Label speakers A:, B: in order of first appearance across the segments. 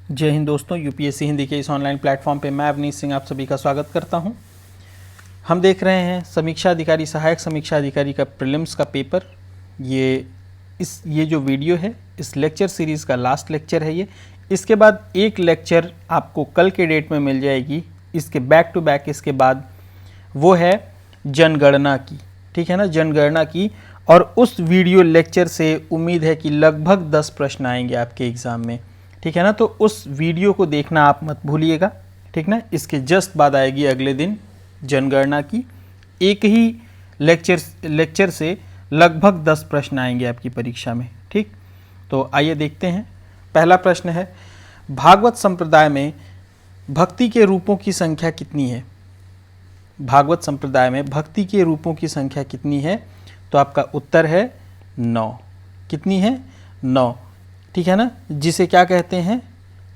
A: जय हिंद दोस्तों, यूपीएससी हिंदी के इस ऑनलाइन प्लेटफॉर्म पे मैं अवनीश सिंह आप सभी का स्वागत करता हूं। हम देख रहे हैं समीक्षा अधिकारी, सहायक समीक्षा अधिकारी का प्रीलिम्स का पेपर। ये जो वीडियो है इस लेक्चर सीरीज़ का लास्ट लेक्चर है ये। इसके बाद एक लेक्चर आपको कल के डेट में मिल जाएगी, इसके बैक टू बैक इसके बाद वो है जनगणना की, ठीक है ना, जनगणना की। और उस वीडियो लेक्चर से उम्मीद है कि लगभग 10 प्रश्न आएंगे आपके एग्ज़ाम में, ठीक है ना। तो उस वीडियो को देखना आप मत भूलिएगा, ठीक ना। इसके जस्ट बाद आएगी अगले दिन जनगणना की। एक ही लेक्चर से लगभग 10 प्रश्न आएंगे आपकी परीक्षा में, ठीक। तो आइए देखते हैं। पहला प्रश्न है, भागवत संप्रदाय में भक्ति के रूपों की संख्या कितनी है? भागवत संप्रदाय में भक्ति के रूपों की संख्या कितनी है? तो आपका उत्तर है 9। कितनी है? 9, ठीक है ना। जिसे क्या कहते हैं?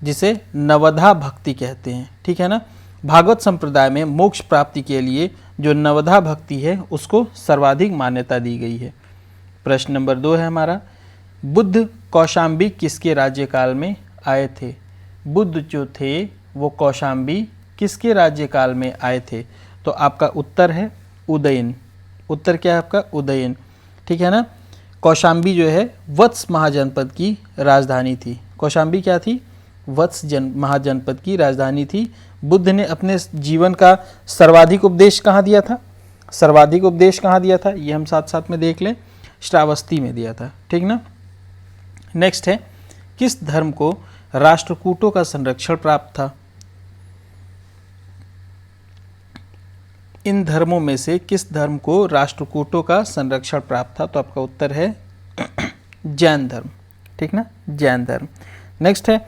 A: जिसे नवधा भक्ति कहते हैं, ठीक है ना। भागवत संप्रदाय में मोक्ष प्राप्ति के लिए जो नवधा भक्ति है उसको सर्वाधिक मान्यता दी गई है। प्रश्न नंबर 2 है हमारा, बुद्ध कौशाम्बी किसके राज्यकाल में आए थे? बुद्ध जो थे वो कौशाम्बी किसके राज्यकाल में आए थे? तो आपका उत्तर है उदयन। उत्तर क्या है आपका? उदयन, ठीक है ना। कौशाम्बी जो है वत्स महाजनपद की राजधानी थी। कौशाम्बी क्या थी? वत्स महाजनपद की राजधानी थी। बुद्ध ने अपने जीवन का सर्वाधिक उपदेश कहाँ दिया था? सर्वाधिक उपदेश कहाँ दिया था ये हम साथ साथ में देख लें। श्रावस्ती में दिया था, ठीक ना। नेक्स्ट है, किस धर्म को राष्ट्रकूटों का संरक्षण प्राप्त था? इन धर्मों में से किस धर्म को राष्ट्रकूटों का संरक्षण प्राप्त था? तो आपका उत्तर है जैन धर्म, ठीक ना, जैन धर्म। नेक्स्ट है,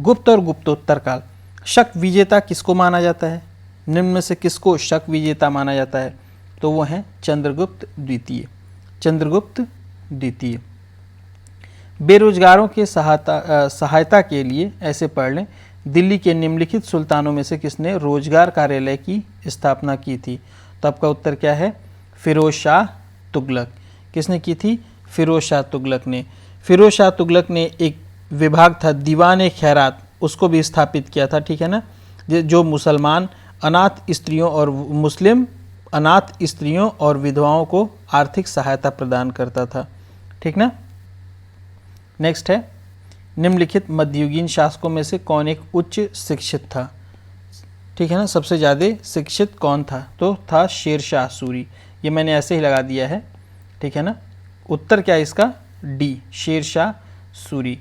A: गुप्त और गुप्तोत्तर काल शक विजेता किसको माना जाता है? निम्न में से किसको शक विजेता माना जाता है? तो वो है चंद्रगुप्त द्वितीय। चंद्रगुप्त द्वितीय। बेरोजगारों के सहायता के लिए ऐसे पढ़ लें, दिल्ली के निम्नलिखित सुल्तानों में से किसने रोजगार कार्यालय की स्थापना की थी? तो आपका उत्तर क्या है? फिरोज शाह तुगलक। किसने की थी? फिरोज शाह तुगलक ने। फिरोज शाह तुगलक ने एक विभाग था दीवान खैरात, उसको भी स्थापित किया था, ठीक है ना, जो मुसलमान अनाथ स्त्रियों और मुस्लिम अनाथ स्त्रियों और विधवाओं को आर्थिक सहायता प्रदान करता था, ठीक ना। नेक्स्ट है, निम्नलिखित मध्ययुगीन शासकों में से कौन एक उच्च शिक्षित था? ठीक है ना, सबसे ज़्यादा शिक्षित कौन था? तो था शेरशाह सूरी। ये मैंने ऐसे ही लगा दिया है, ठीक है ना। उत्तर क्या है इसका? डी, शेरशाह सूरी।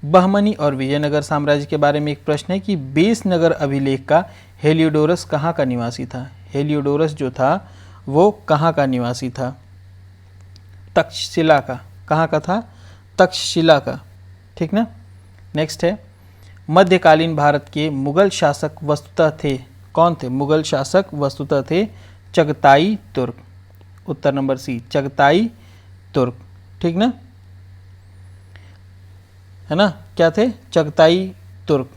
A: बहमनी और विजयनगर साम्राज्य के बारे में एक प्रश्न है कि बेसनगर अभिलेख का हेलियोडोरस कहाँ का निवासी था? हेलियोडोरस जो था वो कहाँ का निवासी था? तक्षशिला का। कहाँ का था? तक्षशिला का, ठीक ना। नेक्स्ट है, मध्यकालीन भारत के मुगल शासक वस्तुतः थे, कौन थे? मुगल शासक वस्तुतः थे चगताई तुर्क। उत्तर नंबर सी, चगताई तुर्क, ठीक ना, है ना। क्या थे? चगताई तुर्क,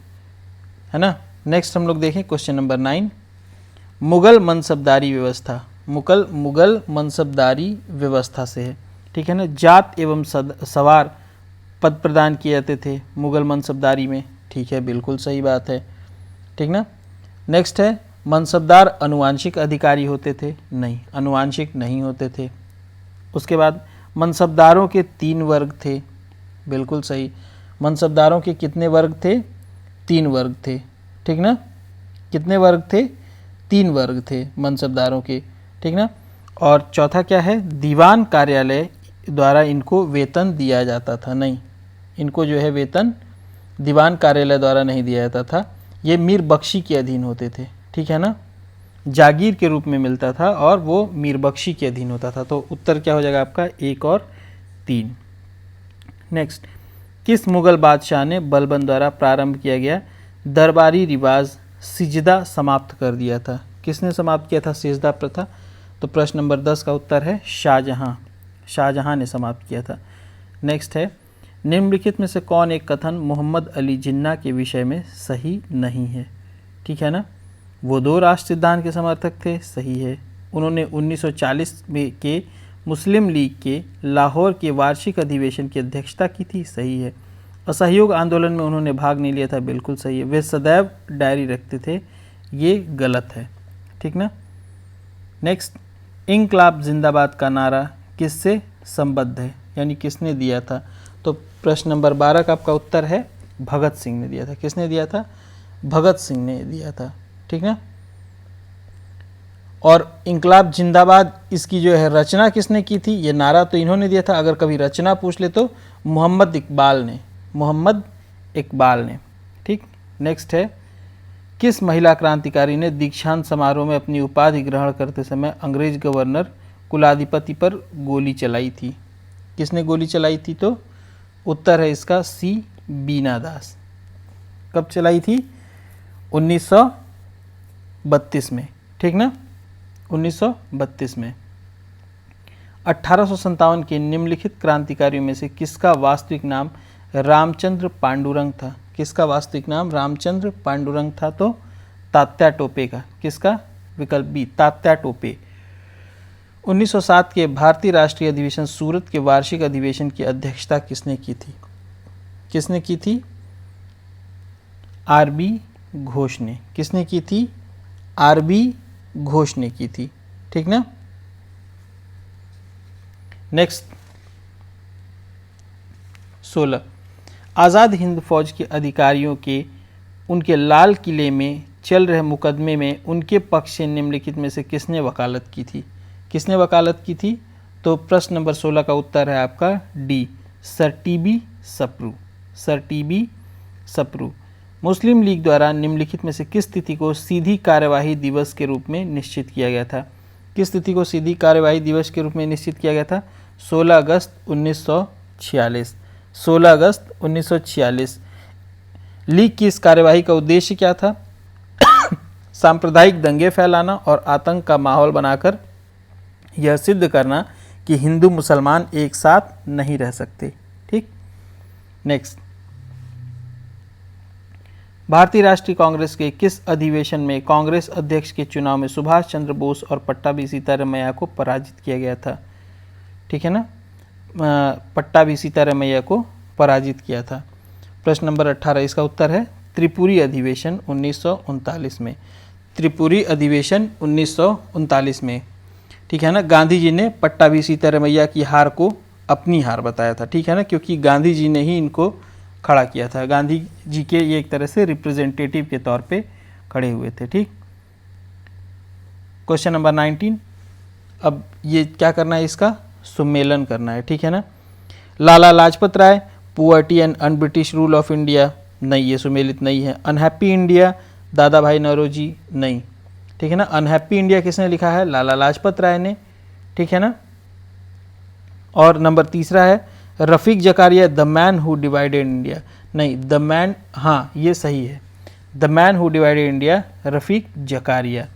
A: है ना। नेक्स्ट हम लोग देखें क्वेश्चन नंबर 9, मुगल मनसबदारी व्यवस्था। मुगल मनसबदारी व्यवस्था से है, ठीक है ना। जात एवं सवार पद प्रदान किए जाते थे मुगल मनसबदारी में, ठीक है, बिल्कुल सही बात है, ठीक ना। नेक्स्ट है, मनसबदार अनुवांशिक अधिकारी होते थे? नहीं, अनुवांशिक नहीं होते थे। उसके बाद मनसबदारों के 3 वर्ग थे, बिल्कुल सही। मनसबदारों के कितने वर्ग थे? 3 वर्ग थे, ठीक ना। कितने वर्ग थे? 3 वर्ग थे मनसबदारों के, ठीक ना। और चौथा क्या है? दीवान कार्यालय द्वारा इनको वेतन दिया जाता था? नहीं, इनको जो है वेतन दीवान कार्यालय द्वारा नहीं दिया जाता था, ये मीर बख्शी के अधीन होते थे, ठीक है ना। जागीर के रूप में मिलता था और वो मीर बख्शी के अधीन होता था। तो उत्तर क्या हो जाएगा आपका? 1 और 3। नेक्स्ट, किस मुगल बादशाह ने बलबन द्वारा प्रारंभ किया गया दरबारी रिवाज सिजदा समाप्त कर दिया था? किसने समाप्त किया था सिजदा प्रथा? तो प्रश्न नंबर 10 का उत्तर है शाहजहां। शाहजहां ने समाप्त किया था। नेक्स्ट है, निम्नलिखित में से कौन एक कथन मोहम्मद अली जिन्ना के विषय में सही नहीं है? ठीक है ना। वो 2 राष्ट्र सिद्धांत के समर्थक थे, सही है। उन्होंने 1940 में के मुस्लिम लीग के लाहौर के वार्षिक अधिवेशन की अध्यक्षता की थी, सही है। असहयोग आंदोलन में उन्होंने भाग नहीं लिया था, बिल्कुल सही है। वे सदैव डायरी रखते थे, ये गलत है, ठीक ना। नेक्स्ट, इंकलाब जिंदाबाद का नारा किससे संबद्ध है, यानी किसने दिया था? तो प्रश्न नंबर 12 का आपका उत्तर है भगत सिंह ने दिया था। किसने दिया था? भगत सिंह ने दिया था, ठीक ना। और इंकलाब जिंदाबाद इसकी जो है रचना किसने की थी? ये नारा तो इन्होंने दिया था। अगर कभी रचना पूछ ले तो मोहम्मद इकबाल ने, ठीक। नेक्स्ट है, किस महिला क्रांतिकारी ने दीक्षांत समारोह में अपनी उपाधि ग्रहण करते समय अंग्रेज गवर्नर कुलाधिपति पर गोली चलाई थी? किसने गोली चलाई थी? तो उत्तर है इसका सी, बीना दास। कब चलाई थी? 1932 में, ठीक ना, 1932 में। 1857 के निम्नलिखित क्रांतिकारियों में से किसका वास्तविक नाम रामचंद्र पांडुरंग था? किसका वास्तविक नाम रामचंद्र पांडुरंग था? तो तात्या टोपे का। किसका? विकल्प बी, तात्या टोपे। 1907 के भारतीय राष्ट्रीय अधिवेशन सूरत के वार्षिक अधिवेशन की अध्यक्षता किसने की थी? किसने की थी? आर.बी. घोष ने। किसने की थी? आर.बी. घोष ने की थी, ठीक ना। नेक्स्ट 16, आज़ाद हिंद फौज के अधिकारियों के उनके लाल किले में चल रहे मुकदमे में उनके पक्ष से निम्नलिखित में से किसने वकालत की थी? किसने वकालत की थी? तो प्रश्न नंबर 16 का उत्तर है आपका D, sir T B. Sapru. Sir T B. Sapru. Muslim League द्वारा निम्नलिखित में से किस तिथि को सीधी कार्यवाही दिवस के रूप में निश्चित किया गया था? किस तिथि को सीधी कार्यवाही दिवस के रूप में निश्चित किया गया था? 16 अगस्त 1946। 16 अगस्त 1946। लीग की इस कार्यवाही का उद्देश्य क्या था? सांप्रदायिक दंगे फैलाना और आतंक का माहौल बनाकर यह सिद्ध करना कि हिंदू मुसलमान एक साथ नहीं रह सकते, ठीक। नेक्स्ट, भारतीय राष्ट्रीय कांग्रेस के किस अधिवेशन में कांग्रेस अध्यक्ष के चुनाव में सुभाष चंद्र बोस और पट्टाभी सीतारामैया को पराजित किया गया था? ठीक है ना, पट्टाभी सीतारामैया को पराजित किया था। प्रश्न नंबर 18, इसका उत्तर है त्रिपुरी अधिवेशन 1939 में। त्रिपुरी अधिवेशन 1939 में, ठीक है ना। गांधी जी ने पट्टाभी सीतारामैया की हार को अपनी हार बताया था, ठीक है ना, क्योंकि गांधी जी ने ही इनको खड़ा किया था। गांधी जी के ये एक तरह से रिप्रेजेंटेटिव के तौर पे खड़े हुए थे, ठीक। क्वेश्चन नंबर 19, अब ये क्या करना है, इसका सुमेलन करना है, ठीक है ना। Lala Lajpat Rai, poverty and un British rule of India, नहीं, ये सुमेलित नहीं है। Unhappy India, Dadabhai Naoroji, नहीं, ठीक है ना। अनहैप्पी इंडिया किसने लिखा है? लाला लाजपत राय ने, ठीक है ना। और नंबर 3 है Rafiq Zakaria, the man who divided India, नहीं, द मैन, हाँ ये सही है, the man who divided India, Rafiq Zakaria.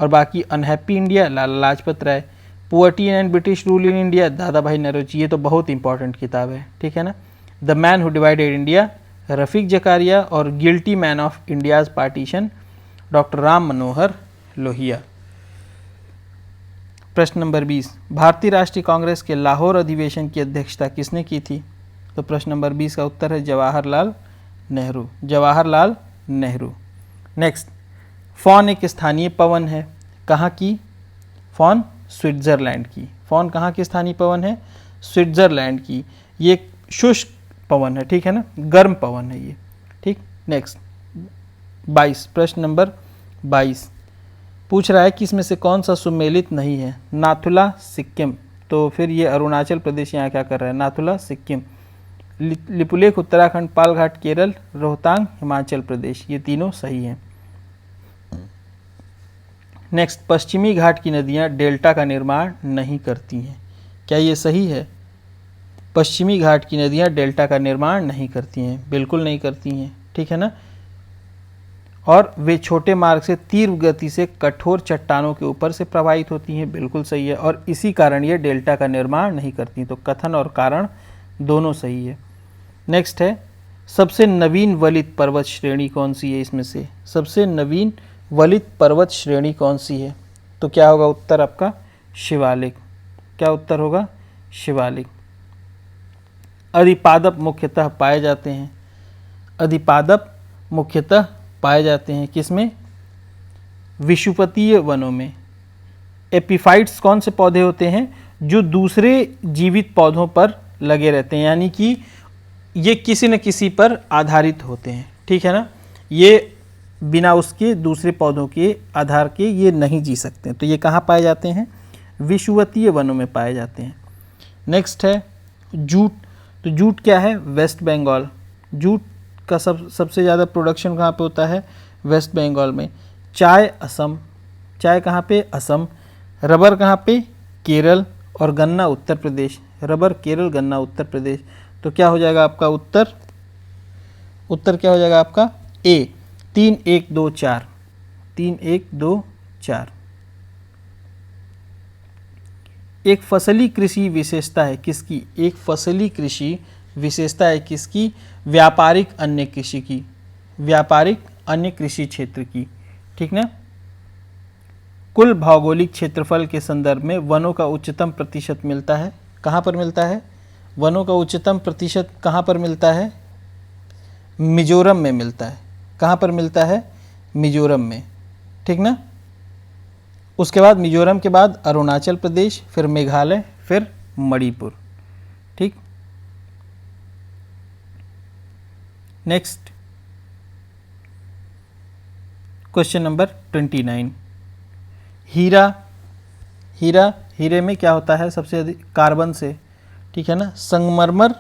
A: और बाकी unhappy India, Lala Lajpat Rai. Poverty and British rule in India, Dadabhai Naoroji, ये तो बहुत इंपॉर्टेंट किताब है, ठीक है ना। The man who divided India, Rafiq Zakaria. और guilty man of India's partition, doctor Ram Manohar Lohia. प्रश्न नंबर 20, भारतीय राष्ट्रीय कांग्रेस के लाहौर अधिवेशन की अध्यक्षता किसने की थी? तो प्रश्न नंबर 20 का उत्तर है जवाहरलाल नेहरू। जवाहरलाल नेहरू। नेक्स्ट, फॉन एक स्थानीय पवन है, कहाँ की? फॉन स्विट्ज़रलैंड की। फॉन कहाँ की स्थानीय पवन है? स्विट्ज़रलैंड की। ये एक शुष्क पवन है, ठीक है ना, गर्म पवन है ये, ठीक। नेक्स्ट 22, प्रश्न नंबर 22 पूछ रहा है कि इसमें से कौन सा सुमेलित नहीं है? नाथुला सिक्किम, तो फिर ये अरुणाचल प्रदेश यहाँ क्या कर रहा है? नाथुला सिक्किम। लिपुलेख उत्तराखंड, पालघाट केरल, रोहतांग हिमाचल प्रदेश, ये तीनों सही हैं। नेक्स्ट, पश्चिमी घाट की नदियाँ डेल्टा का निर्माण नहीं करती हैं, क्या ये सही है? पश्चिमी घाट की नदियाँ डेल्टा का निर्माण नहीं करती हैं, बिल्कुल नहीं करती हैं, ठीक है ना। और वे छोटे मार्ग से तीव्र गति से कठोर चट्टानों के ऊपर से प्रवाहित होती हैं, बिल्कुल सही है। और इसी कारण ये डेल्टा का निर्माण नहीं करती, तो कथन और कारण दोनों सही है। नेक्स्ट है, सबसे नवीन वलित पर्वत श्रेणी कौन सी है? इसमें से सबसे नवीन वलित पर्वत श्रेणी कौन सी है? तो क्या होगा उत्तर आपका? शिवालिक। क्या उत्तर होगा? शिवालिक। अधिपादप मुख्यतः पाए जाते हैं, अधिपादप मुख्यतः पाए जाते हैं किसमें? विषुवतीय वनों में। एपिफाइट्स कौन से पौधे होते हैं? जो दूसरे जीवित पौधों पर लगे रहते हैं, यानी कि ये किसी न किसी पर आधारित होते हैं, ठीक है ना। ये बिना उसके दूसरे पौधों के आधार के ये नहीं जी सकते, तो ये कहाँ पाए जाते हैं? विषुवतीय वनों में पाए जाते हैं। नेक्स्ट है जूट। तो जूट क्या है? वेस्ट बंगाल। जूट का सबसे ज़्यादा प्रोडक्शन कहाँ पे होता है? वेस्ट बंगाल में। चाय असम। चाय कहाँ पे? असम। रबर कहाँ पे? केरल। और गन्ना उत्तर प्रदेश। रबर केरल, गन्ना उत्तर प्रदेश। तो क्या हो जाएगा आपका उत्तर? उत्तर क्या हो जाएगा आपका? ए। 3 1 2 4। 3 1 2 4। एक फसली कृषि विशेषता है किसकी? एक फसली कृषि विशेषता है किसकी? व्यापारिक अन्य कृषि की। व्यापारिक अन्य कृषि क्षेत्र की, ठीक ना। कुल भौगोलिक क्षेत्रफल के संदर्भ में वनों का उच्चतम प्रतिशत मिलता है। कहाँ पर मिलता है? वनों का उच्चतम प्रतिशत कहाँ पर मिलता है? मिजोरम में मिलता है। कहाँ पर मिलता है? मिजोरम में, ठीक ना। उसके बाद मिजोरम के बाद अरुणाचल प्रदेश, फिर मेघालय, फिर मणिपुर, ठीक। Next question number 29। हीरा। हीरे में क्या होता है? सबसे अधिक कार्बन से, ठीक है ना। संगमरमर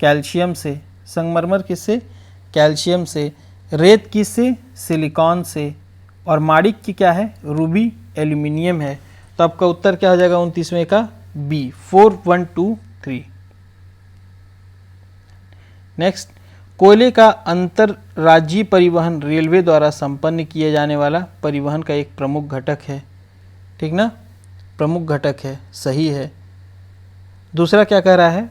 A: कैल्शियम से। संगमरमर किससे? कैल्शियम से। रेत किससे? सिलिकॉन से। और माणिक्य क्या है? रूबी एल्यूमिनियम है। तो आपका उत्तर क्या हो जाएगा 29वें का? बी। 4 1 2 3। नेक्स्ट, कोयले का अंतरराज्यीय परिवहन रेलवे द्वारा संपन्न किए जाने वाला परिवहन का एक प्रमुख घटक है, ठीक ना। प्रमुख घटक है, सही है। दूसरा क्या कह रहा है?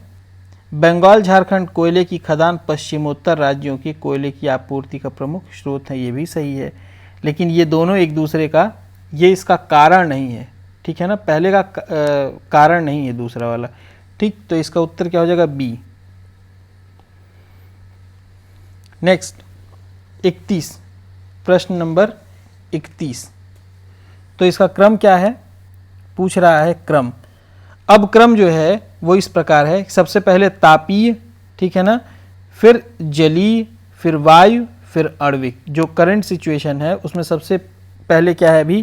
A: बंगाल झारखंड कोयले की खदान पश्चिमोत्तर राज्यों के कोयले की आपूर्ति का प्रमुख स्रोत है। ये भी सही है, लेकिन ये दोनों एक दूसरे का, ये इसका कारण नहीं है, ठीक है ना। पहले का कारण नहीं है दूसरा वाला, ठीक। तो इसका उत्तर क्या हो जाएगा? बी। नेक्स्ट 31, प्रश्न नंबर 31। तो इसका क्रम क्या है? पूछ रहा है क्रम। अब क्रम जो है वो इस प्रकार है, सबसे पहले तापीय, ठीक है ना, फिर जलीय, फिर वायु, फिर आणविक। जो करंट सिचुएशन है उसमें सबसे पहले क्या है? अभी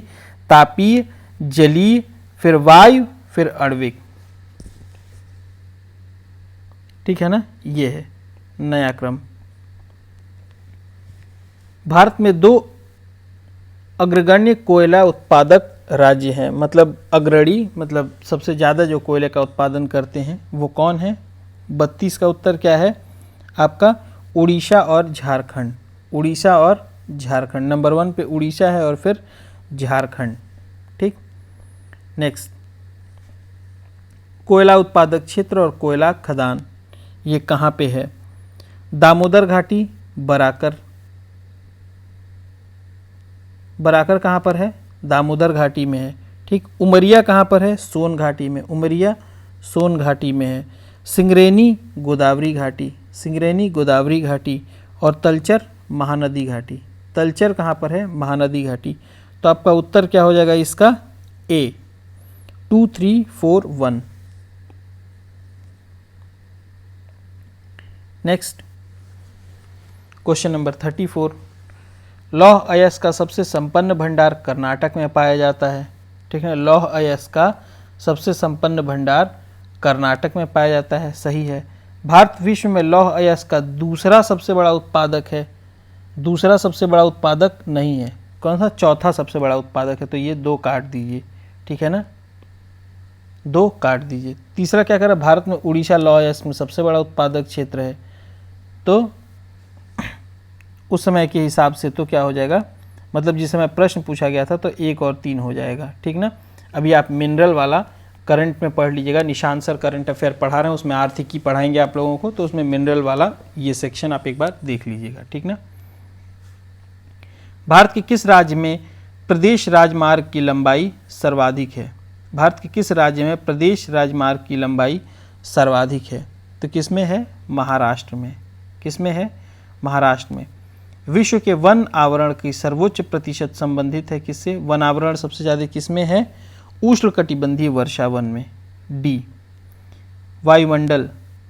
A: तापीय, जलीय, फिर वायु, फिर आणविक, ठीक है ना। ये है नया क्रम। भारत में 2 अग्रगण्य कोयला उत्पादक राज्य हैं, मतलब अग्रणी, मतलब सबसे ज़्यादा जो कोयले का उत्पादन करते हैं वो कौन है? 32 का उत्तर क्या है आपका? उड़ीसा और झारखंड। उड़ीसा और झारखंड, नंबर 1 पे उड़ीसा है और फिर झारखंड, ठीक। नेक्स्ट, कोयला उत्पादक क्षेत्र और कोयला खदान ये कहाँ पे है? दामोदर घाटी, बराकर। बराकर कहाँ पर है? दामोदर घाटी में है, ठीक। उमरिया कहाँ पर है? सोन घाटी में। उमरिया सोन घाटी में है। सिंगरेनी गोदावरी घाटी। सिंगरेनी गोदावरी घाटी। और तलचर महानदी घाटी। तलचर कहाँ पर है? महानदी घाटी। तो आपका उत्तर क्या हो जाएगा इसका? ए। 2 3 4 1। Next question number 34। लौह अयस्क का सबसे संपन्न भंडार कर्नाटक में पाया जाता है, ठीक है। लौह अयस्क का सबसे संपन्न भंडार कर्नाटक में पाया जाता है, सही है। भारत विश्व में लौह अयस्क का दूसरा सबसे बड़ा उत्पादक है। दूसरा सबसे बड़ा उत्पादक नहीं है, कौन सा? चौथा सबसे बड़ा उत्पादक है। तो ये 2 काट दीजिए, ठीक है ना, 2 काट दीजिए। तीसरा क्या करा? भारत में उड़ीसा लौह अयस्क में सबसे बड़ा उत्पादक क्षेत्र है। तो उस समय के हिसाब से तो क्या हो जाएगा, मतलब जिस समय प्रश्न पूछा गया था तो 1 और 3 हो जाएगा, ठीक ना। अभी आप मिनरल वाला करंट में पढ़ लीजिएगा, निशान सर करंट अफेयर पढ़ा रहे हैं, उसमें आर्थिकी पढ़ाएंगे आप लोगों को, तो उसमें मिनरल वाला ये सेक्शन आप एक बार देख लीजिएगा, ठीक ना। भारत के किस राज्य में प्रदेश राजमार्ग की लंबाई सर्वाधिक है? भारत के किस राज्य में प्रदेश राजमार्ग की लंबाई सर्वाधिक है? तो किस में है? महाराष्ट्र में। किस में है? महाराष्ट्र में। विश्व के वन आवरण की सर्वोच्च प्रतिशत संबंधित है किससे? वन आवरण सबसे ज़्यादा किस में है? उष्णकटिबंधीय वर्षावन में। डी। वायुमंडल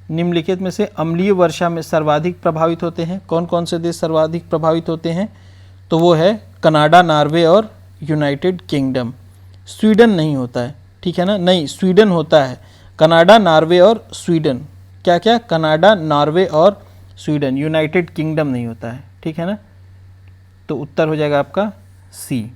A: निम्नलिखित में से अम्लीय वर्षा में सर्वाधिक प्रभावित होते हैं। कौन कौन से देश सर्वाधिक प्रभावित होते हैं? तो वो है कनाडा, नॉर्वे और यूनाइटेड किंगडम। स्वीडन नहीं होता है, ठीक है ना? नहीं, स्वीडन होता है। कनाडा, नॉर्वे और स्वीडन। क्या क्या? कनाडा, नॉर्वे और स्वीडन। यूनाइटेड किंगडम नहीं होता है, ठीक है ना? तो उत्तर हो जाएगा आपका सी।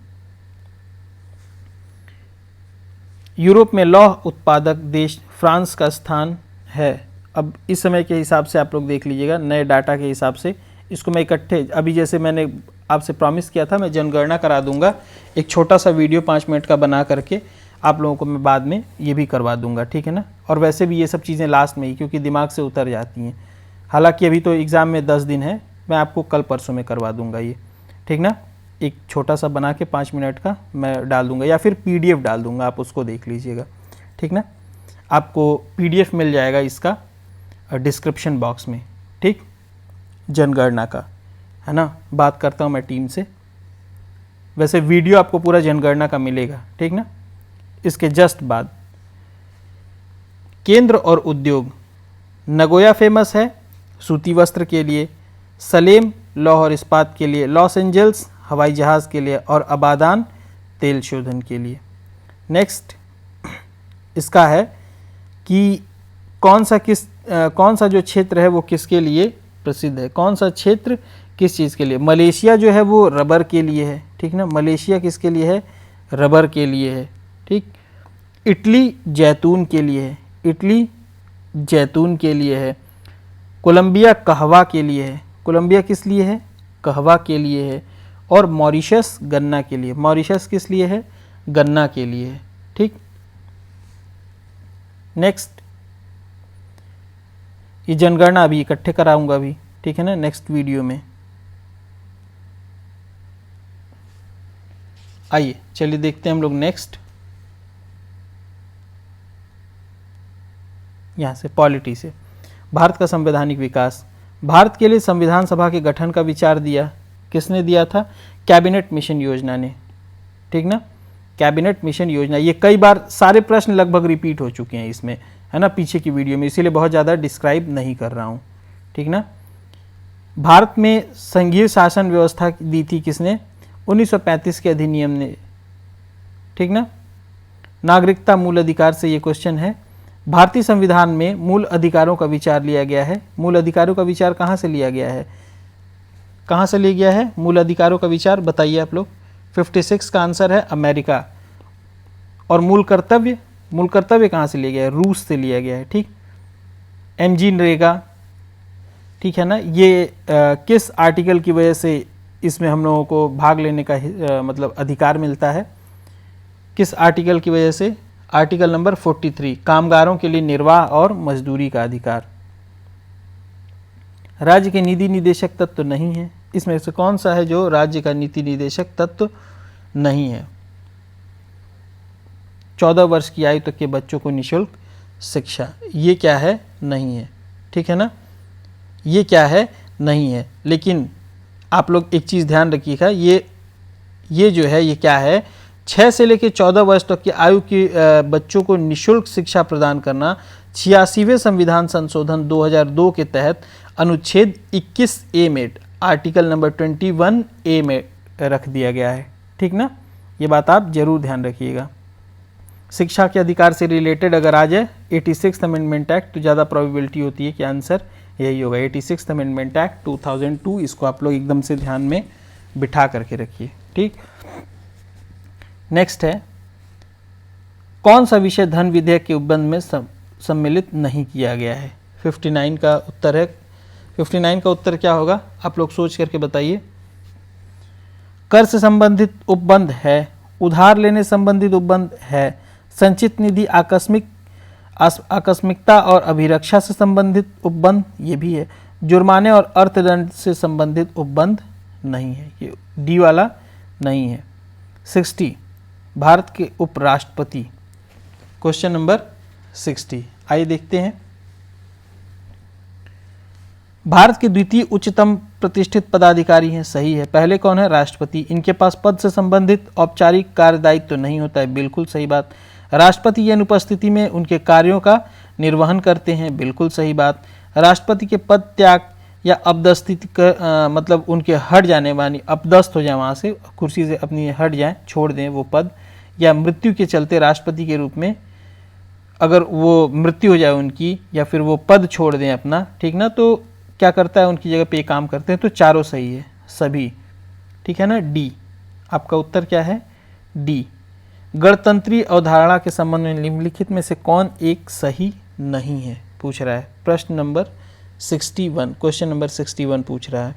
A: यूरोप में लौह उत्पादक देश फ्रांस का स्थान है। अब इस समय के हिसाब से आप लोग देख लीजिएगा, नए डाटा के हिसाब से इसको मैं इकट्ठे, अभी जैसे मैंने आपसे प्रॉमिस किया था मैं जनगणना करा दूंगा, एक छोटा सा वीडियो 5 मिनट का बना करके आप लोगों को मैं बाद में ये भी करवा दूंगा, ठीक है ना? और वैसे भी ये सब चीज़ें लास्ट में ही, क्योंकि दिमाग से उतर जाती हैं। हालांकि अभी तो एग्ज़ाम में 10 दिन है, मैं आपको कल परसों में करवा दूंगा ये, ठीक ना? एक छोटा सा बना के 5 मिनट का मैं डाल दूंगा, या फिर PDF डाल दूंगा, आप उसको देख लीजिएगा, ठीक ना? आपको PDF मिल जाएगा इसका डिस्क्रिप्शन बॉक्स में, ठीक? जनगणना का, है ना? बात करता हूँ मैं टीम से। वैसे वीडियो आपको पूरा जनगणना का मिलेगा, ठीक ना? इसके जस्ट बाद केंद्र और उद्योग। नगोया फेमस है सूती वस्त्र के लिए, सलेम लौह और इस्पात के लिए, लॉस एंजल्स हवाई जहाज़ के लिए और अबादान तेल शोधन के लिए। नेक्स्ट इसका है कि कौन सा जो क्षेत्र है वो किसके लिए प्रसिद्ध है? कौन सा क्षेत्र किस चीज़ के लिए? मलेशिया जो है वो रबर के लिए है, ठीक ना? मलेशिया किसके लिए है? रबर के लिए है, ठीक। इटली जैतून के लिए है, इटली जैतून के लिए है। कोलंबिया कहवा के लिए है, कोलंबिया किस लिए है? कहवा के लिए है। और मॉरिशस गन्ना के लिए, मॉरिशस किस लिए है? गन्ना के लिए है, ठीक। नेक्स्ट, ये जनगणना अभी इकट्ठे कराऊंगा अभी, ठीक है ना, नेक्स्ट वीडियो में। आइए चलिए देखते हैं हम लोग नेक्स्ट, यहाँ से पॉलिटी से। भारत का संवैधानिक विकास। भारत के लिए संविधान सभा के गठन का विचार दिया किसने दिया था? कैबिनेट मिशन योजना ने, ठीक ना? कैबिनेट मिशन योजना, ये कई बार सारे प्रश्न लगभग रिपीट हो चुके हैं इसमें, है ना, पीछे की वीडियो में, इसीलिए बहुत ज़्यादा डिस्क्राइब नहीं कर रहा हूँ, ठीक ना। भारत में संघीय शासन व्यवस्था दी थी किसने? 1935 के अधिनियम ने, ठीक ना। नागरिकता मूल अधिकार से ये क्वेश्चन है। भारतीय संविधान में मूल अधिकारों का विचार लिया गया है। मूल अधिकारों का विचार कहाँ से लिया गया है? कहाँ से लिया गया है मूल अधिकारों का विचार? बताइए आप लोग। 56 का आंसर है अमेरिका। और मूल कर्तव्य कहाँ से लिया गया है? रूस से लिया गया है, ठीक। MG नरेगा, ठीक है ना, ये किस आर्टिकल की वजह से इसमें हम लोगों को भाग लेने का मतलब अधिकार मिलता है? किस आर्टिकल की वजह से? आर्टिकल नंबर 43, कामगारों के लिए निर्वाह और मजदूरी का अधिकार। राज्य के नीति निदेशक तत्व तो नहीं है, इसमें से कौन सा है जो राज्य का नीति निदेशक तत्व नहीं है? 14 वर्ष की आयु तक के बच्चों को निःशुल्क शिक्षा, ये क्या है? नहीं है, ठीक है ना, ये क्या है? नहीं है। लेकिन आप लोग एक चीज़ ध्यान रखिएगा, ये जो है ये क्या है? 6 से लेकर 14 वर्ष तक की आयु के बच्चों को निःशुल्क शिक्षा प्रदान करना 86वें संविधान संशोधन 2002 के तहत अनुच्छेद 21A में आर्टिकल नंबर 21A में रख दिया गया है, ठीक ना। ये बात आप जरूर ध्यान रखिएगा। शिक्षा के अधिकार से रिलेटेड अगर आ जाए 86th अमेंडमेंट एक्ट, तो ज़्यादा प्रोबेबिलिटी होती है कि आंसर यही होगा। 86th अमेंडमेंट एक्ट 2002, इसको आप लोग एकदम से ध्यान में बिठा करके रखिए, ठीक। नेक्स्ट है, कौन सा विषय धन विधेयक के उपबंध में सम्मिलित नहीं किया गया है? 59 का उत्तर है। 59 का उत्तर क्या होगा? आप लोग सोच करके बताइए। कर से संबंधित उपबंध है, उधार लेने संबंधित उपबंध है, संचित निधि आकस्मिकता और अभिरक्षा से संबंधित उपबंध ये भी है, जुर्माने और अर्थदंड से संबंधित उपबंध नहीं है, ये डी वाला नहीं है। 60, भारत के उपराष्ट्रपति, क्वेश्चन नंबर 60, आइए देखते हैं। भारत के द्वितीय उच्चतम प्रतिष्ठित पदाधिकारी हैं, सही है। पहले कौन है? राष्ट्रपति। इनके पास पद से संबंधित औपचारिक कार्यदायित्व तो नहीं होता है, बिल्कुल सही बात। राष्ट्रपति की अनुपस्थिति में उनके कार्यों का निर्वहन करते हैं, बिल्कुल सही बात। राष्ट्रपति के पद त्याग या अपदस्थित मतलब उनके हट जाने वाली, अपदस्थ हो जाए, वहाँ से कुर्सी से अपनी हट जाए, छोड़ दें वो पद, या मृत्यु के चलते राष्ट्रपति के रूप में अगर वो मृत्यु हो जाए उनकी, या फिर वो पद छोड़ दें अपना, ठीक ना, तो क्या करता है, उनकी जगह पे काम करते हैं। तो चारों सही है, सभी, ठीक है ना। डी आपका उत्तर क्या है? डी। गणतंत्रीय अवधारणा के संबंध में निम्नलिखित में से कौन एक सही नहीं है, पूछ रहा है। प्रश्न नंबर 61, क्वेश्चन नंबर 61 पूछ रहा है,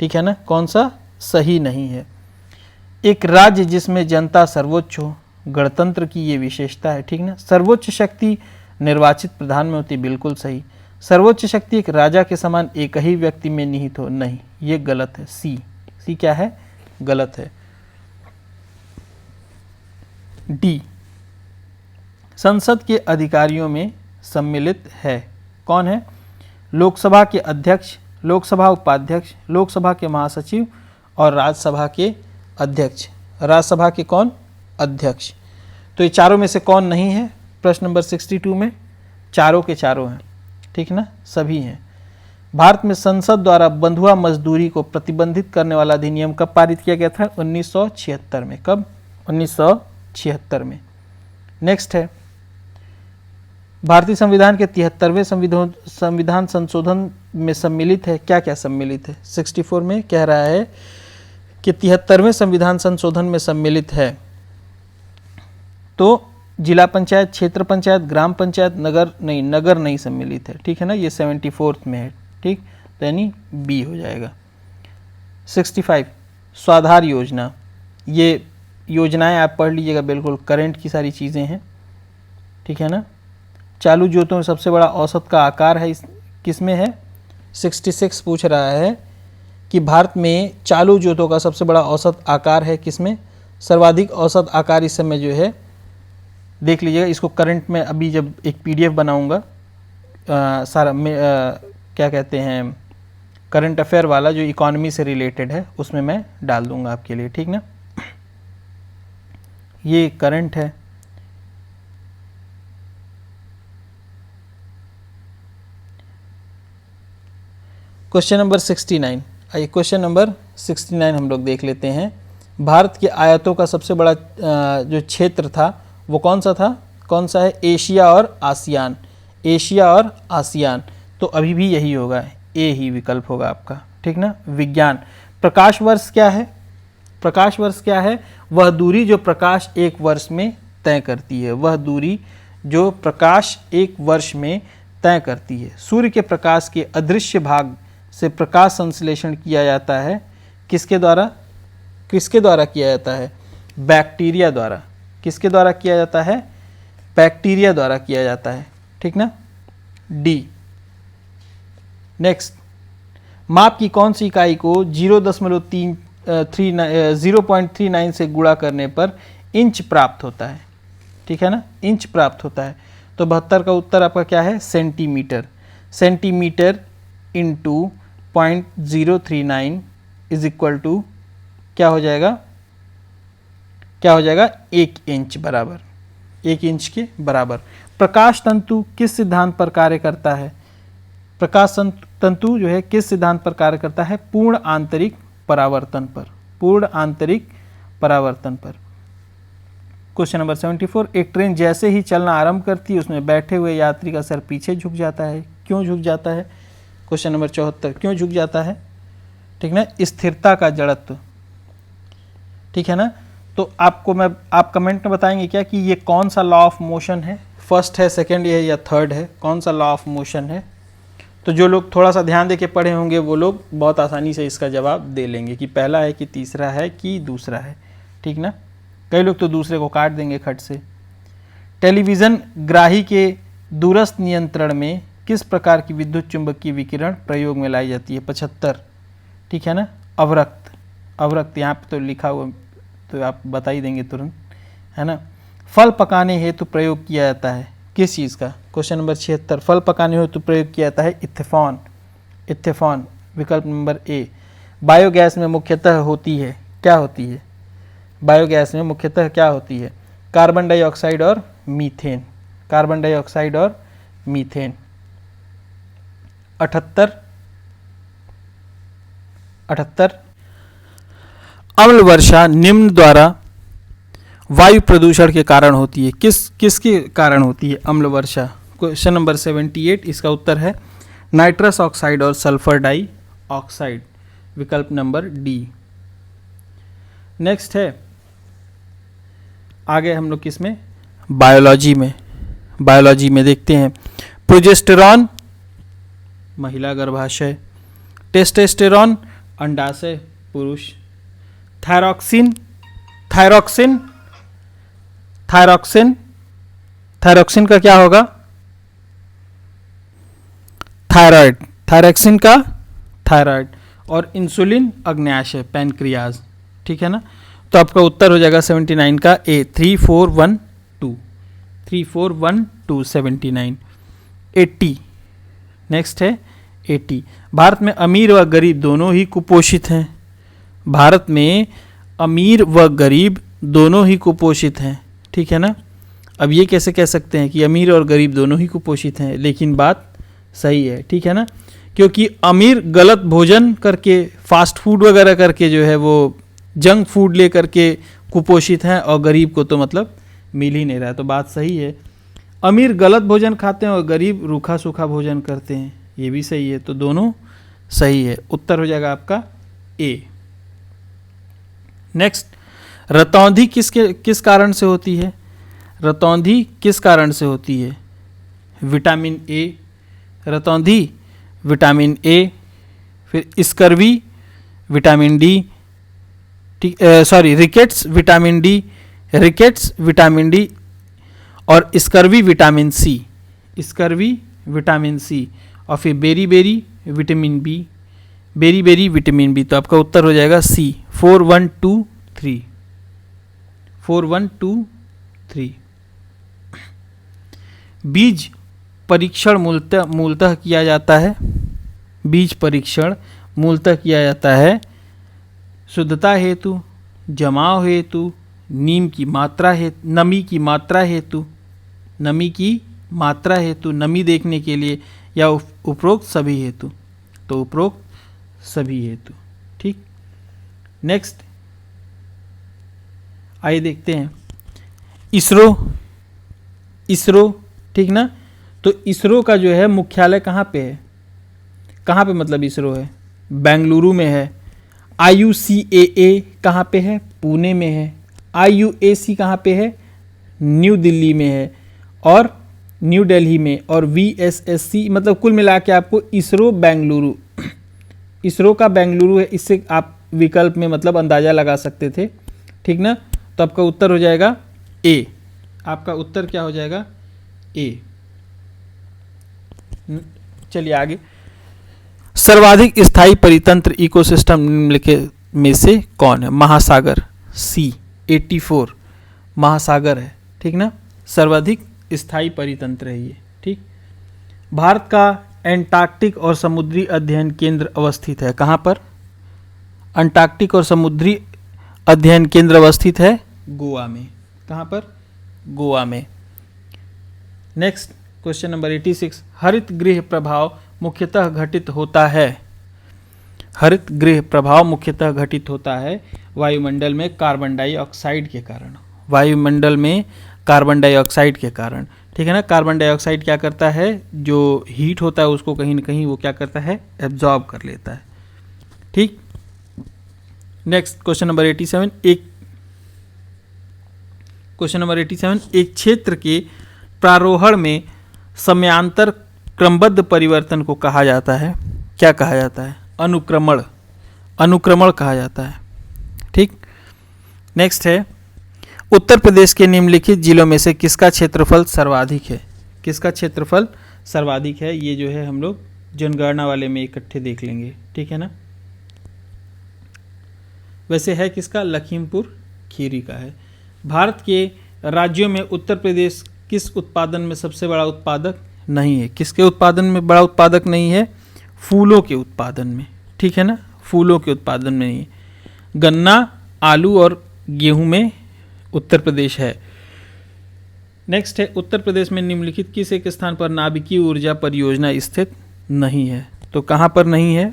A: ठीक है ना। कौन सा सही नहीं है? एक राज्य जिसमें जनता सर्वोच्च हो, गणतंत्र की ये विशेषता है, ठीक ना। सर्वोच्च शक्ति निर्वाचित प्रधान में होती, बिल्कुल सही। सर्वोच्च शक्ति एक राजा के समान एक ही व्यक्ति में निहित हो, नहीं, ये गलत है। सी क्या है? गलत है। डी संसद के अधिकारियों में सम्मिलित है, कौन है? लोकसभा के अध्यक्ष, लोकसभा उपाध्यक्ष, लोकसभा के महासचिव और राज्यसभा के अध्यक्ष। राज्यसभा के कौन? अध्यक्ष। तो ये चारों में से कौन नहीं है? प्रश्न नंबर 62 में चारों के चारों हैं, ठीक ना, सभी हैं। भारत में संसद द्वारा बंधुआ मजदूरी को प्रतिबंधित करने वाला अधिनियम कब पारित किया गया था? 1976 में। कब? 1976 में। नेक्स्ट है, भारतीय संविधान के 73वें संविधान संशोधन में सम्मिलित है, क्या क्या सम्मिलित है? 64 में कह रहा है कि 73वें संविधान संशोधन में सम्मिलित है तो जिला पंचायत, क्षेत्र पंचायत, ग्राम पंचायत, नगर नहीं सम्मिलित है, ठीक है ना। ये 74th में है, ठीक, तो यानी बी हो जाएगा। 65 स्वाधार योजना, ये योजनाएं आप पढ़ लीजिएगा, बिल्कुल करंट की सारी चीज़ें हैं, ठीक है ना। चालू जोतों में सबसे बड़ा औसत का आकार है, किस में है? 66 पूछ रहा है कि भारत में चालू जोतों का सबसे बड़ा औसत आकार है किसमें? सर्वाधिक औसत आकार इस समय जो है, देख लीजिएगा, इसको करंट में अभी जब एक PDF बनाऊंगा सारा क्या कहते हैं, करंट अफेयर वाला जो इकोनॉमी से रिलेटेड है, उसमें मैं डाल दूंगा आपके लिए, ठीक ना। ये करंट है। क्वेश्चन नंबर 69, आइए क्वेश्चन नंबर 69 हम लोग देख लेते हैं। भारत के आयातों का सबसे बड़ा जो क्षेत्र था वो कौन सा था? कौन सा है? एशिया और आसियान। एशिया और आसियान, तो अभी भी यही होगा, ए ही विकल्प होगा आपका, ठीक ना। विज्ञान, प्रकाश वर्ष क्या है? प्रकाश वर्ष क्या है? वह दूरी जो प्रकाश एक वर्ष में तय करती है, वह दूरी जो प्रकाश एक वर्ष में तय करती है। सूर्य के प्रकाश के अदृश्य भाग से प्रकाश संश्लेषण किया जाता है, किसके द्वारा? किसके द्वारा किया जाता है? बैक्टीरिया द्वारा। किसके द्वारा किया जाता है? बैक्टीरिया द्वारा किया जाता है, ठीक ना। डी। नेक्स्ट, माप की कौन सी इकाई को 0.39 से गुणा करने पर इंच प्राप्त होता है, ठीक है ना, इंच प्राप्त होता है। तो 72 का उत्तर आपका क्या है? Centimetre. Centimetre into 0.039 is equal to क्या हो जाएगा? क्या हो जाएगा? 1 इंच बराबर, 1 इंच के बराबर। प्रकाश तंतु किस सिद्धांत पर कार्य करता है? प्रकाश तंतु जो है किस सिद्धांत पर कार्य करता है? पूर्ण आंतरिक परावर्तन पर, पूर्ण आंतरिक परावर्तन पर। क्वेश्चन नंबर 74, एक ट्रेन जैसे ही चलना आरंभ करती है उसमें बैठे हुए यात्री का सर पीछे झुक जाता है, क्यों झुक जाता है? क्वेश्चन नंबर 74, क्यों झुक जाता है, ठीक ना। स्थिरता का जड़त्व, ठीक है ना। तो आप कमेंट में बताएंगे क्या कि ये कौन सा लॉ ऑफ मोशन है? फर्स्ट है, सेकंड है या थर्ड है? कौन सा लॉ ऑफ मोशन है? तो जो लोग थोड़ा सा ध्यान दे के पढ़े होंगे वो लोग बहुत आसानी से इसका जवाब दे लेंगे कि पहला है कि तीसरा है कि दूसरा है, ठीक ना। कई लोग तो दूसरे को काट देंगे खट से। टेलीविज़न ग्राही के दूरस्थ नियंत्रण में किस प्रकार की विद्युत चुंबकीय विकिरण प्रयोग में लाई जाती है? 75, ठीक है ना। अवरक्त, अवरक्त यहाँ पे तो लिखा हुआ तो आप बता ही देंगे तुरंत, है ना। फल पकाने हेतु प्रयोग किया जाता है किस चीज़ का? क्वेश्चन नंबर 76, फल पकाने हेतु प्रयोग किया जाता है इथेनॉल, इथेफॉन, विकल्प नंबर ए। बायोगैस में मुख्यतः होती है, क्या होती है? बायोगैस में मुख्यतः क्या होती है? कार्बन डाइऑक्साइड और मीथेन, कार्बन डाइऑक्साइड और मीथेन। 78 अम्ल वर्षा निम्न द्वारा वायु प्रदूषण के कारण होती है। किसके कारण होती है अम्ल वर्षा? क्वेश्चन नंबर 78, इसका उत्तर है नाइट्रस ऑक्साइड और सल्फर डाई ऑक्साइड, विकल्प नंबर डी। नेक्स्ट है, आगे हम लोग किसमें? बायोलॉजी में। बायोलॉजी में देखते हैं, प्रोजेस्टेरॉन महिला गर्भाशय, टेस्टोस्टेरॉन अंडाशय पुरुष, थायरॉक्सिन थायरॉक्सिन थायरॉक्सिन थायरॉक्सिन का क्या होगा? थायराइड, थायरॉक्सिन का थायराइड, और इंसुलिन अग्न्याशय पैनक्रियाज, ठीक है ना। तो आपका उत्तर हो जाएगा 79 का ए, 3412 3412 79। 80 नेक्स्ट है 80। भारत में अमीर व गरीब दोनों ही कुपोषित हैं। भारत में अमीर व गरीब दोनों ही कुपोषित हैं, ठीक है ना। अब ये कैसे कह सकते हैं कि अमीर और गरीब दोनों ही कुपोषित हैं, लेकिन बात सही है, ठीक है ना, क्योंकि अमीर गलत भोजन करके, फास्ट फूड वगैरह करके जो है वो जंक फूड ले करके कुपोषित हैं, और गरीब को तो मतलब मिल ही नहीं रहा है। तो बात सही है, अमीर गलत भोजन खाते हैं और गरीब रूखा सूखा भोजन करते हैं, ये भी सही है। तो दोनों सही है, उत्तर हो जाएगा आपका ए। नेक्स्ट, रतौंधी किस कारण से होती है? रतौंधी किस कारण से होती है? विटामिन ए, रतौंधी विटामिन ए, फिर scurvy vitamin D, rickets vitamin D, rickets vitamin D, और scurvy vitamin C, scurvy vitamin C, और फिर beriberi vitamin B, beriberi vitamin B. तो आपका उत्तर हो जाएगा सी, 4123 4123। बीज परीक्षण मूलतः किया जाता है, बीज परीक्षण मूलतः किया जाता है शुद्धता हेतु, जमाव हेतु, नमी की मात्रा हेतु, नमी की मात्रा हेतु, नमी देखने के लिए, या उपरोक्त सभी हेतु। तो उपरोक्त सभी हेतु, ठीक। नेक्स्ट आइए देखते हैं इसरो, ठीक ना। तो इसरो का जो है मुख्यालय कहाँ पे है? कहाँ पे मतलब इसरो है? बेंगलुरु में है। IUCAA कहाँ पे है? पुणे में है। IUAC कहाँ पे है? न्यू दिल्ली में है, और न्यू दिल्ली में, और VSSC मतलब कुल मिला के आपको इसरो बेंगलुरु, इसरो का बेंगलुरु है। इससे आप विकल्प में मतलब अंदाज़ा लगा सकते थे, ठीक ना। तो आपका उत्तर हो जाएगा ए, आपका उत्तर क्या हो जाएगा? ए। चलिए आगे, सर्वाधिक स्थायी परितंत्र इकोसिस्टम निम्नलिखित में से कौन है? महासागर, सी 84 महासागर है, ठीक ना। सर्वाधिक स्थायी परितंत्र है ये, ठीक। भारत का एंटार्क्टिक और समुद्री अध्ययन केंद्र अवस्थित है कहाँ पर? अंटार्कटिक और समुद्री अध्ययन केंद्र अवस्थित है गोवा में। कहाँ पर? गोवा में। नेक्स्ट क्वेश्चन नंबर 86, हरित गृह प्रभाव मुख्यतः घटित होता है, हरित गृह प्रभाव मुख्यतः घटित होता है वायुमंडल में कार्बन डाइऑक्साइड के कारण, वायुमंडल में कार्बन डाइऑक्साइड के कारण, ठीक है ना। कार्बन डाइऑक्साइड क्या करता है, जो हीट होता है उसको कहीं ना कहीं वो क्या करता है, एब्जॉर्ब कर लेता है, ठीक। Next question number 87, question number 87, एक क्षेत्र के प्रारोहण में समयांतर क्रमबद्ध परिवर्तन को कहा जाता है, क्या कहा जाता है? अनुक्रमण, अनुक्रमण कहा जाता है, ठीक। नेक्स्ट है, उत्तर प्रदेश के निम्नलिखित जिलों में से किसका क्षेत्रफल सर्वाधिक है? किसका क्षेत्रफल सर्वाधिक है? ये जो है हम लोग जनगणना वाले में इकट्ठे देख लेंगे, ठीक है ना। वैसे है किसका? लखीमपुर खीरी का है। भारत के राज्यों में उत्तर प्रदेश किस उत्पादन में सबसे बड़ा उत्पादक नहीं है? किसके उत्पादन में बड़ा उत्पादक नहीं है? फूलों के उत्पादन में, ठीक है ना, फूलों के उत्पादन में नहीं है। गन्ना, आलू और गेहूं में उत्तर प्रदेश है। नेक्स्ट है, उत्तर प्रदेश में निम्नलिखित किस एक स्थान पर नाभिकीय ऊर्जा परियोजना स्थित नहीं है? तो कहां पर नहीं है?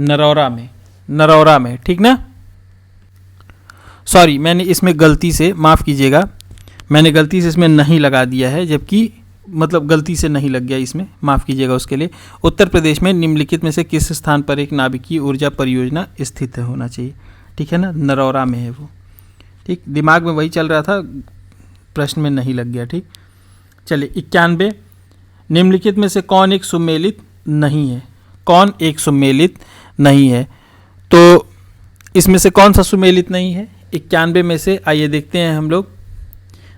A: नरौरा में, नरौरा में, ठीक ना। सॉरी, मैंने इसमें गलती से, माफ़ कीजिएगा, मैंने गलती से इसमें नहीं लगा दिया है, जबकि मतलब गलती से नहीं लग गया इसमें, माफ़ कीजिएगा उसके लिए। उत्तर प्रदेश में निम्नलिखित में से किस स्थान पर एक नाभिकीय ऊर्जा परियोजना स्थित होना चाहिए? ठीक है ना, नरौरा में है वो। ठीक, दिमाग में वही चल रहा था, प्रश्न में नहीं लग गया। ठीक, चलिए 91, निम्नलिखित में से कौन एक सुमेलित नहीं है? कौन एक सुमेलित नहीं है? तो इसमें से कौन सा सुमेलित नहीं है 91 में से? आइए देखते हैं हम लोग।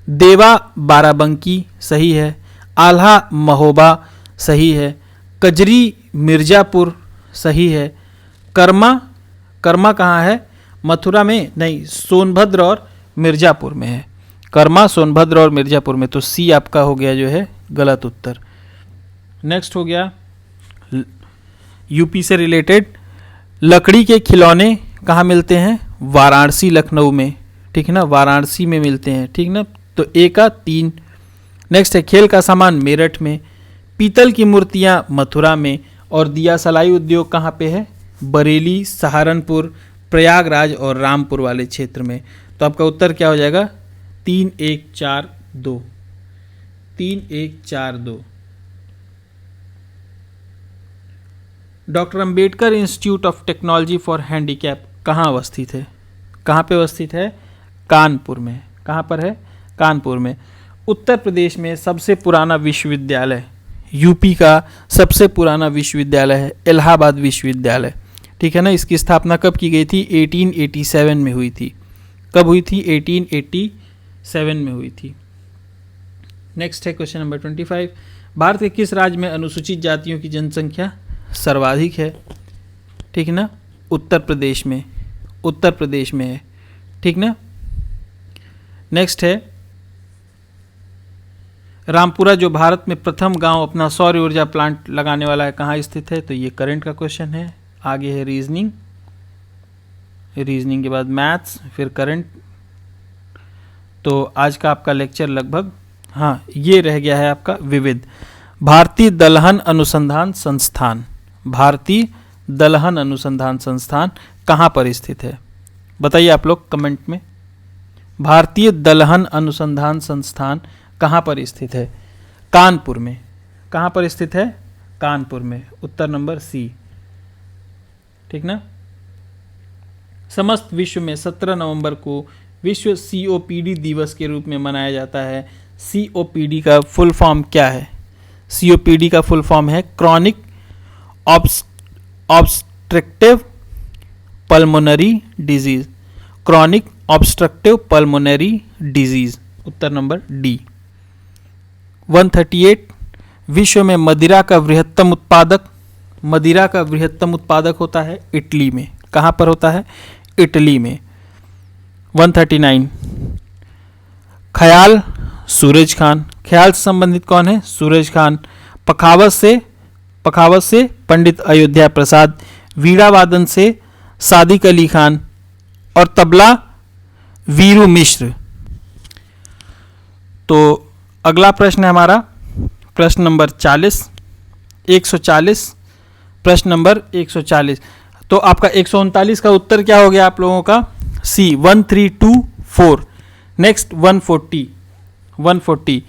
A: देवा बाराबंकी सही है, आल्हा महोबा सही है, कजरी मिर्ज़ापुर सही है, कर्मा, कर्मा कहाँ है? मथुरा में नहीं, सोनभद्र और मिर्ज़ापुर में है। कर्मा सोनभद्र और मिर्ज़ापुर में, तो सी आपका हो गया जो है गलत उत्तर। नेक्स्ट हो गया यूपी से रिलेटेड, लकड़ी के खिलौने कहाँ मिलते हैं? वाराणसी, लखनऊ में, ठीक है ना, वाराणसी में मिलते हैं, ठीक ना, तो ए का 3। नेक्स्ट है, खेल का सामान मेरठ में, पीतल की मूर्तियाँ मथुरा में, और दिया सलाई उद्योग कहाँ पे है? बरेली, सहारनपुर, प्रयागराज और रामपुर वाले क्षेत्र में। तो आपका उत्तर क्या हो जाएगा? 3, 1, 4, 2, 3, 1, 4, 2। Doctor Ambedkar institute of technology for handicap कहाँ अवस्थित है? कहाँ पे अवस्थित है? कानपुर में। कहाँ पर है? कानपुर में। उत्तर प्रदेश में सबसे पुराना विश्वविद्यालय, यूपी का सबसे पुराना विश्वविद्यालय है इलाहाबाद विश्वविद्यालय, ठीक है ना। इसकी स्थापना कब की गई थी? 1887 में हुई थी। कब हुई थी? 1887 में हुई थी। नेक्स्ट है क्वेश्चन नंबर 25, भारत के किस राज्य में अनुसूचित जातियों की जनसंख्या सर्वाधिक है? ठीक है ना, उत्तर प्रदेश में, उत्तर प्रदेश में है, ठीक ना। नेक्स्ट है, रामपुरा जो भारत में प्रथम गांव अपना सौर ऊर्जा प्लांट लगाने वाला है, कहाँ स्थित है? तो ये करंट का क्वेश्चन है। आगे है रीजनिंग, रीजनिंग के बाद मैथ्स, फिर करंट। तो आज का आपका लेक्चर लगभग, हाँ, ये रह गया है आपका विविध। भारतीय दलहन अनुसंधान संस्थान, भारतीय दलहन अनुसंधान संस्थान कहाँ पर स्थित है? बताइए आप लोग कमेंट में। भारतीय दलहन अनुसंधान संस्थान कहाँ पर स्थित है? कानपुर में। कहाँ पर स्थित है? कानपुर में। उत्तर नंबर सी, ठीक ना। समस्त विश्व में 17 नवंबर को विश्व COPD दिवस के रूप में मनाया जाता है। COPD का फुल फॉर्म क्या है? COPD का फुल फॉर्म है chronic obstructive pulmonary disease, chronic obstructive pulmonary disease. उत्तर नंबर डी। 138, विश्व में मदिरा का बृहत्तम उत्पादक, मदिरा का बृहत्तम उत्पादक होता है इटली में। कहाँ पर होता है? इटली में। 139, ख्याल सूरज खान, ख्याल से संबंधित कौन है? सूरज खान। पखावत से पंडित अयोध्या प्रसाद, वीणा वादन से सादिक अली खान, और तबला वीरू मिश्र। तो अगला प्रश्न है हमारा प्रश्न नंबर 40, 140, प्रश्न नंबर 140। तो आपका 139 का उत्तर क्या हो गया आप लोगों का? सी, 1324। नेक्स्ट 140,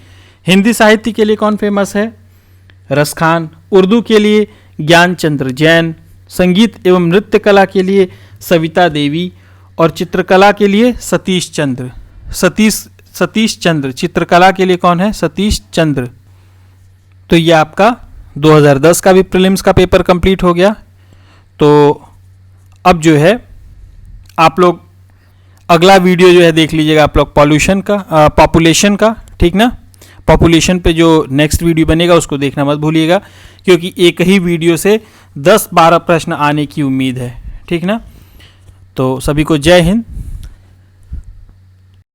A: हिंदी साहित्य के लिए कौन फेमस है? रसखान। उर्दू के लिए ज्ञानचंद्र जैन, संगीत एवं नृत्य कला के लिए सविता देवी, और चित्रकला के लिए सतीश चंद्र। चित्रकला के लिए कौन है? सतीश चंद्र। तो ये आपका 2010 का भी प्रीलिम्स का पेपर कंप्लीट हो गया। तो अब जो है आप लोग अगला वीडियो जो है देख लीजिएगा आप लोग पॉपुलेशन का, ठीक ना। पॉपुलेशन पे जो नेक्स्ट वीडियो बनेगा उसको देखना मत भूलिएगा, क्योंकि एक ही वीडियो से 10-12 प्रश्न आने की उम्मीद है, ठीक ना। तो सभी को जय हिंद,